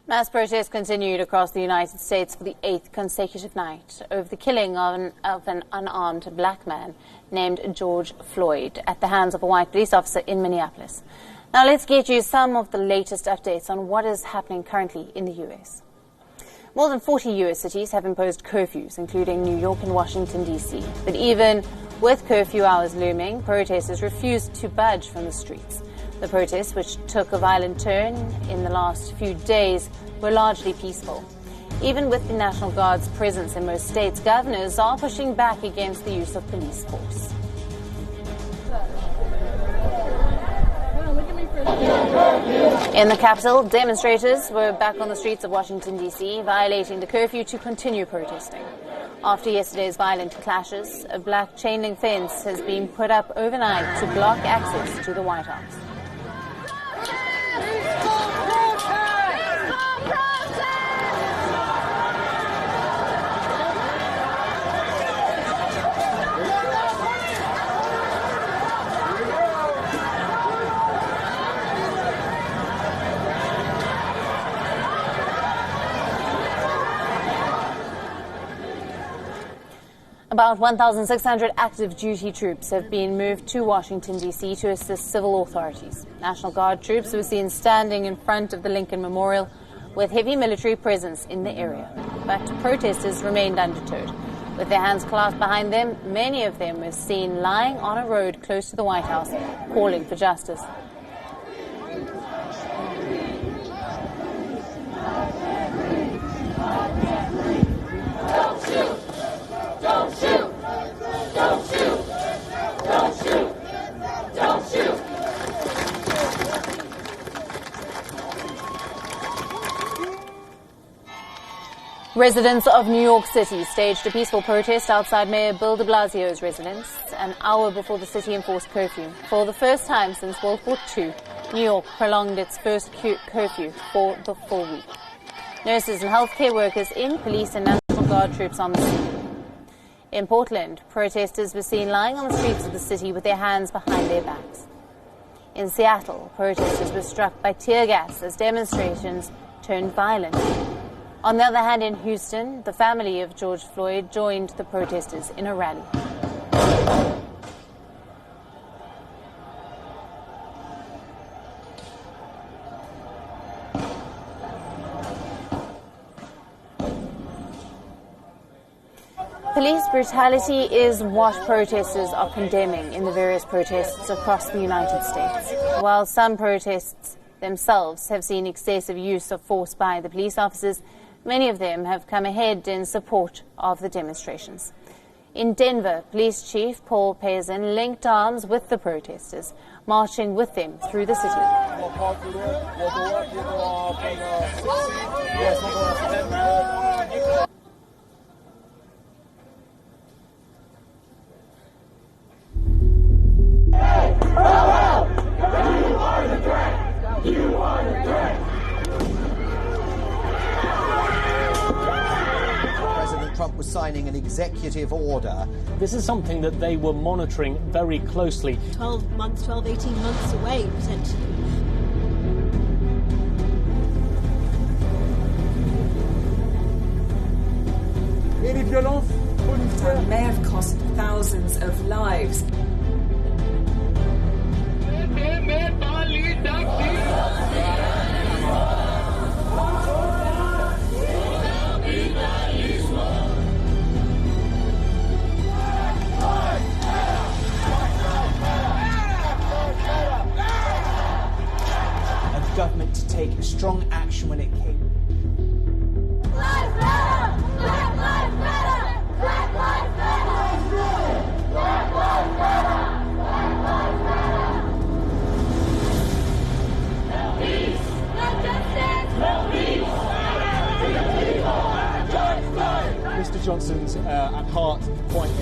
Mass protests continued across the United States for the 8th consecutive night over the killing of an unarmed black man named George Floyd at the hands of a white police officer in Minneapolis. Now let's get you some of the latest updates on what is happening currently in the U.S. More than 40 U.S. cities have imposed curfews, including New York and Washington, D.C. But even with curfew hours looming, protesters refused to budge from the streets. The protests, which took a violent turn in the last few days, were largely peaceful. Even with the National Guard's presence in most states, governors are pushing back against the use of police force. In the capital, demonstrators were back on the streets of Washington, D.C., violating the curfew to continue protesting. After yesterday's violent clashes, a black chain-link fence has been put up overnight to block access to the White House. About 1,600 active duty troops have been moved to Washington, D.C. to assist civil authorities. National Guard troops were seen standing in front of the Lincoln Memorial with heavy military presence in the area. But protesters remained undeterred. With their hands clasped behind them, many of them were seen lying on a road close to the White House, calling for justice. Don't shoot! Don't shoot! Don't shoot! Don't shoot! Don't shoot! Residents of New York City staged a peaceful protest outside Mayor Bill de Blasio's residence an hour before the city enforced curfew. For the first time since World War II, New York prolonged its first curfew for the full week. Nurses and healthcare workers in, police and National Guard troops on the scene. In Portland, protesters were seen lying on the streets of the city with their hands behind their backs. In Seattle, protesters were struck by tear gas as demonstrations turned violent. On the other hand, in Houston, the family of George Floyd joined the protesters in a rally. Police brutality is what protesters are condemning in the various protests across the United States. While some protests themselves have seen excessive use of force by the police officers, many of them have come ahead in support of the demonstrations. In Denver, Police Chief Paul Payson linked arms with the protesters, marching with them through the city. President Trump was signing an executive order. This is something that they were monitoring very closely. 18 months away, potentially. May have cost thousands of lives. Of government to take strong action when it came. Lives matter! Black lives matter! Black lives matter! Black lives matter! Black lives matter! No peace! No justice! No peace! To the people! George Floyd! Mr. Johnson's at heart quite